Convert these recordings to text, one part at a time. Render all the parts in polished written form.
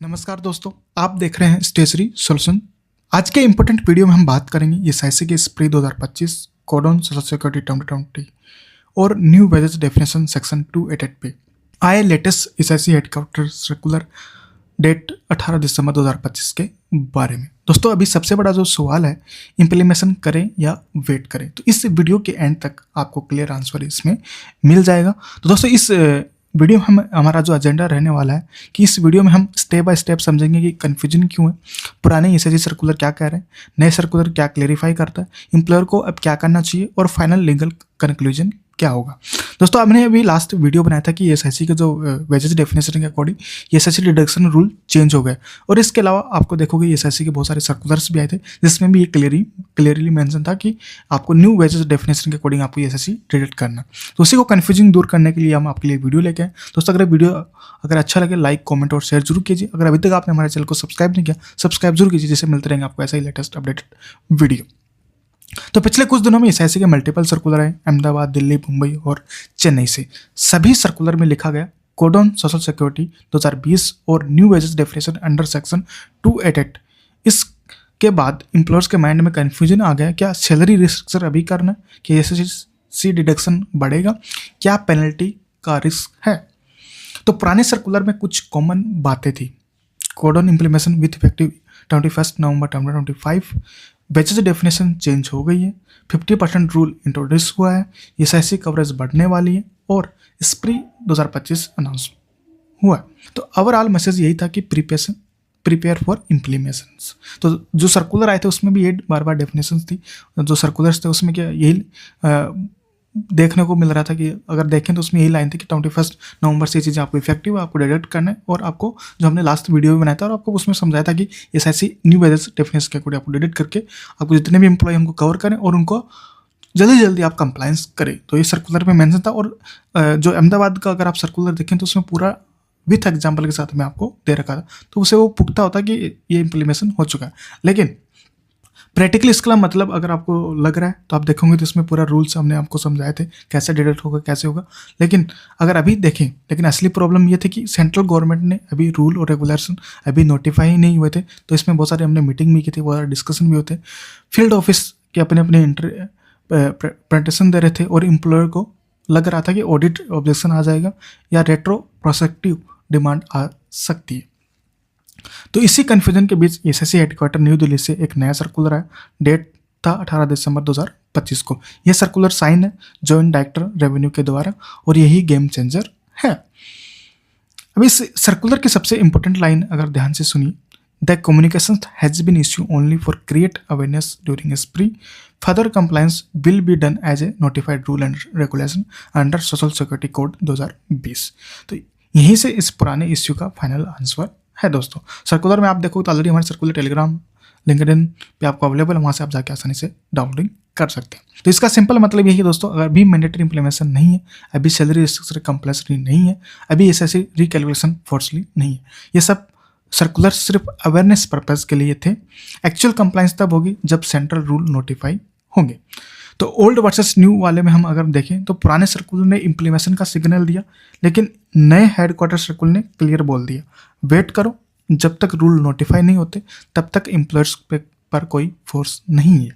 नमस्कार दोस्तों, आप देख रहे हैं स्टेशनरी सॉल्यूशन। आज के इंपॉर्टेंट वीडियो में हम बात करेंगे एसआईसी के स्प्री 2025 कोड ऑन सोशल सिक्योरिटी 2020 और न्यू वेजेस डेफिनेशन सेक्शन 288 पे आए latest SIC headquarter circular debt 18 दिसंबर 2025 के बारे में। दोस्तों, अभी सबसे बड़ा जो सवाल है, इम्प्लीमेशन करें या वेट करें, तो इस वीडियो के एंड तक आपको क्लियर आंसर इसमें मिल जाएगा। तो दोस्तों, इस वीडियो में हमारा जो एजेंडा रहने वाला है कि इस वीडियो में हम स्टेप बाय स्टेप समझेंगे कि कन्फ्यूजन क्यों है, पुराने एसआईसी सर्कुलर क्या कह रहे हैं, नए सर्कुलर क्या क्लेरिफाई करता है, एम्प्लॉयर को अब क्या करना चाहिए और फाइनल लीगल कंक्लूजन क्या होगा। दोस्तों, हमने अभी लास्ट वीडियो बनाया था कि एसआईसी के जो वेजेस डेफिनेशन के according SIC deduction rule change हो गए, और इसके अलावा आपको देखोगे एसआईसी के बहुत सारे सर्कुलर्स भी आए थे जिसमें भी ये क्लियरली मेंशन था कि आपको न्यू वेजेस डेफिनेशन के अकॉर्डिंग आपको एसआईसी डिडक्ट करना। तो उसी को कन्फ्यूजन दूर करने के लिए हम आपके लिए वीडियो लेके आए। दोस्तों, अगर वीडियो अच्छा लगे लाइक कॉमेंट और शेयर जरूर कीजिए। अगर अभी तक आपने हमारे चैनल को सब्सक्राइब नहीं किया, सब्सक्राइब जरूर कीजिए, जिससे मिलते रहेंगे आपको ऐसा ही लेटेस्ट अपडेटेड वीडियो। तो पिछले कुछ दिनों में एसआईसी के मल्टीपल सर्कुलर आए, अहमदाबाद, दिल्ली, मुंबई और चेन्नई से। सभी सर्कुलर में लिखा गया कोड ऑन सोशल सिक्योरिटी 2020 और new wages definition under section 288। इसके बाद एम्प्लॉयर्स के माइंड में कंफ्यूजन आ गया, क्या सैलरी रिस्ट्रिक्शन अभी करना, कि एसआईसी डिडक्शन बढ़ेगा, क्या पेनल्टी का रिस्क है। तो पुराने सर्कुलर में कुछ कॉमन बातें थी। Code on implementation with effective 21 November 2025, wages definition change हो गई है, 50% रूल इंट्रोड्यूस हुआ है, एसआईसी कवरेज बढ़ने वाली है और स्प्री 2025 अनाउंस हुआ है। तो ओवरऑल मैसेज यही था कि प्रिपेयर फॉर इम्प्लीमेशंस। तो जो सर्कुलर आए थे उसमें भी ये बार डेफिनेशंस थी, जो सर्कुलर्स थे उसमें क्या यही देखने को मिल रहा था कि अगर देखें तो उसमें यही लाइन थी कि 21 नवंबर से ये चीज़ें आपको इफेक्टिव है, आपको डिडक्ट करना है, और आपको जो हमने लास्ट वीडियो में बनाया था और आपको उसमें समझाया था कि एसआईसी न्यू वेजेस डेफिनेशन के अकॉर्डिंग आपको डिडक्ट करके आपको जितने भी एम्प्लॉय उनको कवर करें और उनको जल्दी आप कंप्लायंस करें। तो ये सर्कुलर में मेंशन था। और जो अहमदाबाद का अगर आप सर्कुलर देखें तो उसमें पूरा विथ एग्जाम्पल के साथ में आपको दे रखा था, तो उसे वो पुख्ता होता कि ये इम्प्लीमेशन हो चुका है। लेकिन प्रैक्टिकली इसका मतलब अगर आपको लग रहा है तो आप देखोगे तो इसमें पूरा रूल्स हमने आपको समझाए थे कैसे डिडक्ट होगा, कैसे होगा। लेकिन अगर अभी देखें, लेकिन असली प्रॉब्लम ये थी कि सेंट्रल गवर्नमेंट ने अभी रूल और रेगुलेशन अभी नोटिफाई ही नहीं हुए थे। तो इसमें बहुत सारे हमने मीटिंग भी की थी, बहुत सारे डिस्कशन भी होते, फील्ड ऑफिस के अपने प्रेजेंटेशन दे रहे थे, और एम्प्लॉयर को लग रहा था कि ऑडिट ऑब्जेक्शन आ जाएगा या रेट्रो प्रोस्पेक्टिव डिमांड आ सकती है। तो इसी कन्फ्यूजन के बीच एसआईसी हेडक्वार्टर न्यू दिल्ली से एक नया सर्कुलर आया, डेट था 18 दिसंबर 2025 को। यह सर्कुलर साइन है जॉइंट डायरेक्टर रेवेन्यू के द्वारा, और यही गेम चेंजर है। अब इस सर्कुलर की सबसे इंपॉर्टेंट लाइन अगर ध्यान से सुनिए, the communication has been issue only for create awareness during spree, further compliance will be done as a notified rule and regulation under social security code 2020। तो यहीं से इस पुराने इश्यू का फाइनल आंसर है। दोस्तों, सर्कुलर में आप देखो तो ऑलरेडी हमारे सर्कुलर टेलीग्राम लिंक्डइन पे आपको अवेलेबल है, वहाँ से आप जाके आसानी से डाउनलोडिंग कर सकते हैं। तो इसका सिंपल मतलब यही है दोस्तों, अगर भी मैंडेटरी इंप्लीमेशन नहीं है, अभी सैलरी रिस्ट्रिक्शन कंपल्सरी नहीं है, अभी एसआईसी रिकैलकुलेशन फोर्सली नहीं है, ये सब सर्कुलर सिर्फ अवेयरनेस पर्पज के लिए थे। एक्चुअल कंप्लायंस तब होगी जब सेंट्रल रूल नोटिफाई होंगे। तो ओल्ड वर्सेस न्यू वाले में हम अगर देखें तो पुराने सर्कुलर ने इम्प्लीमेशन का सिग्नल दिया, लेकिन नए हेडक्वार्टर सर्कुलर ने क्लियर बोल दिया, वेट करो, जब तक रूल नोटिफाई नहीं होते तब तक एम्प्लॉयर्स पर कोई फोर्स नहीं है।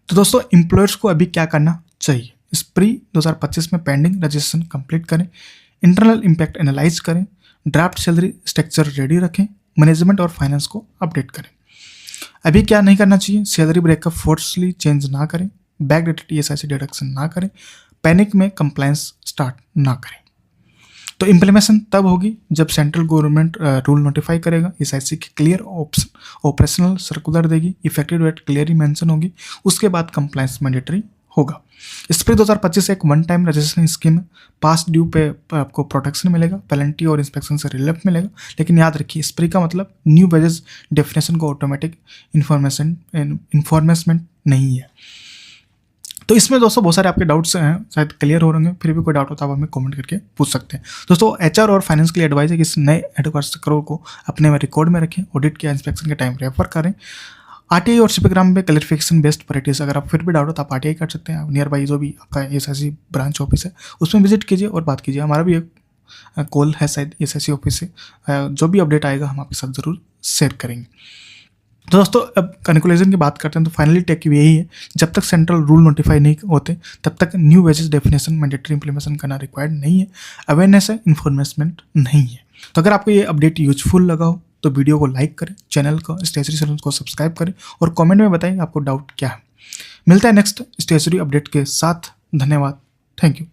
तो दोस्तों, एम्प्लॉयर्स को अभी क्या करना चाहिए? स्प्री 2025 में पेंडिंग रजिस्ट्रेशन कंप्लीट करें, इंटरनल इम्पैक्ट एनालाइज करें, ड्राफ्ट सैलरी स्ट्रक्चर रेडी रखें, मैनेजमेंट और फाइनेंस को अपडेट करें। अभी क्या नहीं करना चाहिए? सैलरी ब्रेकअप फोर्सली चेंज ना करें, बैकडेटेड एसआईसी डिडक्शन ना करें, पैनिक में कंप्लायंस स्टार्ट ना करें। तो इम्प्लीमेशन तब होगी जब सेंट्रल गवर्नमेंट रूल नोटिफाई करेगा, एसआईसी की क्लियर ऑपरेशनल सर्कुलर देगी, इफेक्टिव डेट क्लियरली मेंशन होगी, उसके बाद कंप्लायंस मैंडेटरी होगा। स्प्री 2025 एक वन टाइम रजिस्ट्रेशन स्कीम है, पास ड्यू पे आपको प्रोटेक्शन मिलेगा, पेनल्टी और इंस्पेक्शन से रिलीफ मिलेगा। लेकिन याद रखिए, स्प्री का मतलब न्यू वेजेस डेफिनेशन को ऑटोमेटिक इन्फॉर्मेशन नहीं है। तो इसमें दोस्तों बहुत सारे आपके डाउट्स हैं, शायद क्लियर हो होंगे। फिर भी कोई डाउट होता है आप हमें कमेंट करके पूछ सकते हैं। दोस्तों, एचआर और फाइनेंस के लिए एडवाइस है कि इस नए हेडक्वार्टर को अपने रिकॉर्ड में रखें, ऑडिट के इंस्पेक्शन के टाइम रेफर करें। आरटीआई और सीपीग्राम में क्लैरिफिकेशन बेस्ड प्रैक्टिस, अगर आप फिर भी डाउट हो तो आप आरटीआई कर सकते हैं। नियर बाई जो भी आपका एसआईसी ब्रांच ऑफिस है उसमें विजिट कीजिए और बात कीजिए। हमारा भी एक कॉल है शायद SSC ऑफिस से। जो भी अपडेट आएगा हम आपके साथ ज़रूर शेयर करेंगे। तो दोस्तों अब कंक्लूजन की बात करते हैं तो फाइनली टेक यही है, जब तक सेंट्रल रूल नोटिफाई नहीं होते तब तक new wages definition mandatory implementation करना रिक्वायर्ड नहीं है। अवेयरनेस है, इन्फॉर्मेशमेंट नहीं है। तो अगर आपको ये अपडेट यूजफुल लगा हो तो वीडियो को लाइक करें, चैनल को स्टेशनरी सॉल्यूशंस को सब्सक्राइब करें और कमेंट में बताएं आपको डाउट क्या है। मिलता है नेक्स्ट स्टेशनरी अपडेट के साथ। धन्यवाद, थैंक यू।